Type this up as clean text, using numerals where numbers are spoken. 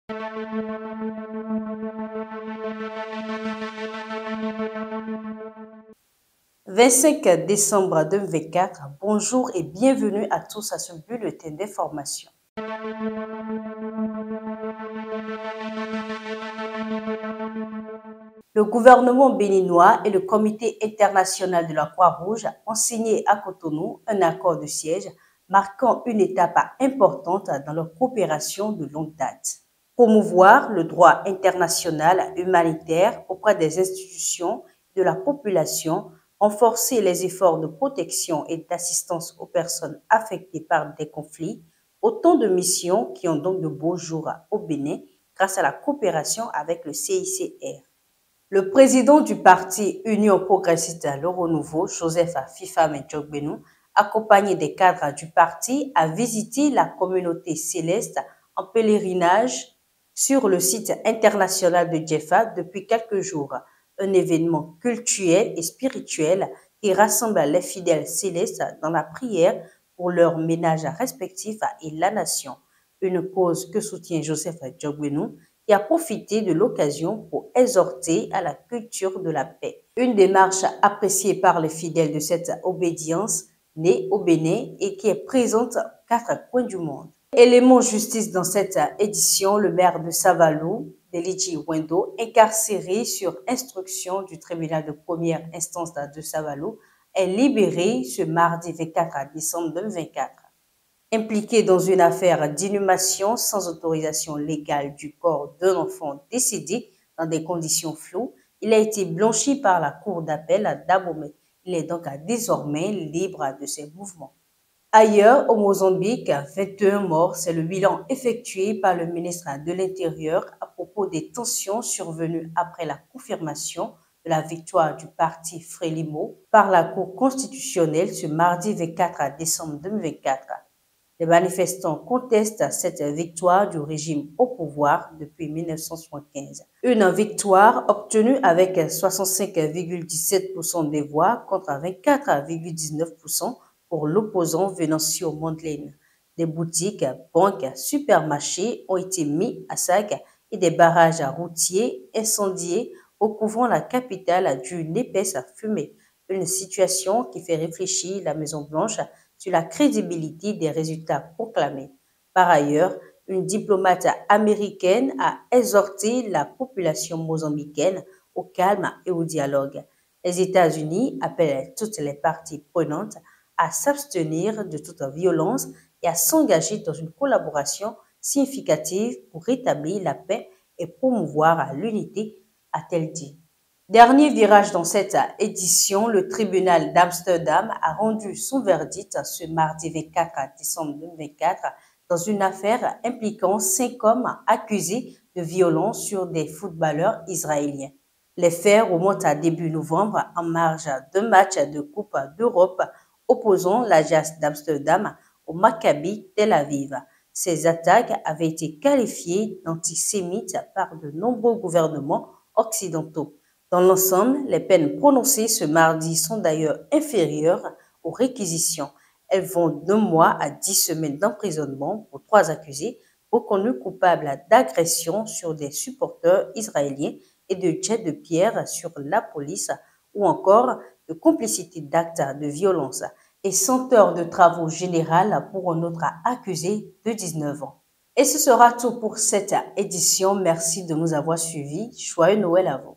25 décembre 2024, bonjour et bienvenue à tous à ce bulletin d'information. Le gouvernement béninois et le Comité international de la Croix-Rouge ont signé à Cotonou un accord de siège marquant une étape importante dans leur coopération de longue date. Promouvoir le droit international humanitaire auprès des institutions et de la population, renforcer les efforts de protection et d'assistance aux personnes affectées par des conflits, autant de missions qui ont donc de beaux jours au Bénin grâce à la coopération avec le CICR. Le président du parti Union progressiste Le Renouveau, Joseph Fifame Djogbenou, accompagné des cadres du parti, a visité la communauté céleste en pèlerinage sur le site international de Djefa depuis quelques jours. Un événement cultuel et spirituel qui rassemble les fidèles célestes dans la prière pour leurs ménages respectifs et la nation. Une cause que soutient Joseph Djogbenou, qui a profité de l'occasion pour exhorter à la culture de la paix. Une démarche appréciée par les fidèles de cette obédience née au Bénin et qui est présente aux 4 coins du monde. Élément justice dans cette édition, le maire de Savalou, Delidji Wendo, incarcéré sur instruction du tribunal de première instance de Savalou, est libéré ce mardi 24 décembre 2024. Impliqué dans une affaire d'inhumation sans autorisation légale du corps d'un enfant décédé dans des conditions floues, il a été blanchi par la cour d'appel d'Abomey. Il est donc désormais libre de ses mouvements. Ailleurs, au Mozambique, 21 morts, c'est le bilan effectué par le ministre de l'Intérieur à propos des tensions survenues après la confirmation de la victoire du parti Frélimo par la Cour constitutionnelle ce mardi 24 décembre 2024. Les manifestants contestent cette victoire du régime au pouvoir depuis 1975. Une victoire obtenue avec 65,17% des voix contre 24,19% pour l'opposant Venancio Mondlane. Des boutiques, banques, supermarchés ont été mis à sac et des barrages routiers incendiés recouvrant la capitale d'une épaisse fumée. Une situation qui fait réfléchir la Maison-Blanche sur la crédibilité des résultats proclamés. Par ailleurs, une diplomate américaine a exhorté la population mozambicaine au calme et au dialogue. Les États-Unis appellent toutes les parties prenantes à s'abstenir de toute violence et à s'engager dans une collaboration significative pour rétablir la paix et promouvoir l'unité, a-t-elle dit. Dernier virage dans cette édition, le tribunal d'Amsterdam a rendu son verdict ce mardi 24 décembre 2024 dans une affaire impliquant 5 hommes accusés de violence sur des footballeurs israéliens. Les faits remontent à début novembre en marge d'un match de Coupe d'Europe opposant l'Ajax d'Amsterdam au Maccabi Tel Aviv. Ces attaques avaient été qualifiées d'antisémites par de nombreux gouvernements occidentaux. Dans l'ensemble, les peines prononcées ce mardi sont d'ailleurs inférieures aux réquisitions. Elles vont d'1 mois à 10 semaines d'emprisonnement pour 3 accusés reconnus coupables d'agression sur des supporters israéliens et de jet de pierre sur la police ou encore de complicité d'actes de violence et 100 heures de travaux généraux pour un autre accusé de 19 ans. Et ce sera tout pour cette édition. Merci de nous avoir suivis. Joyeux Noël à vous.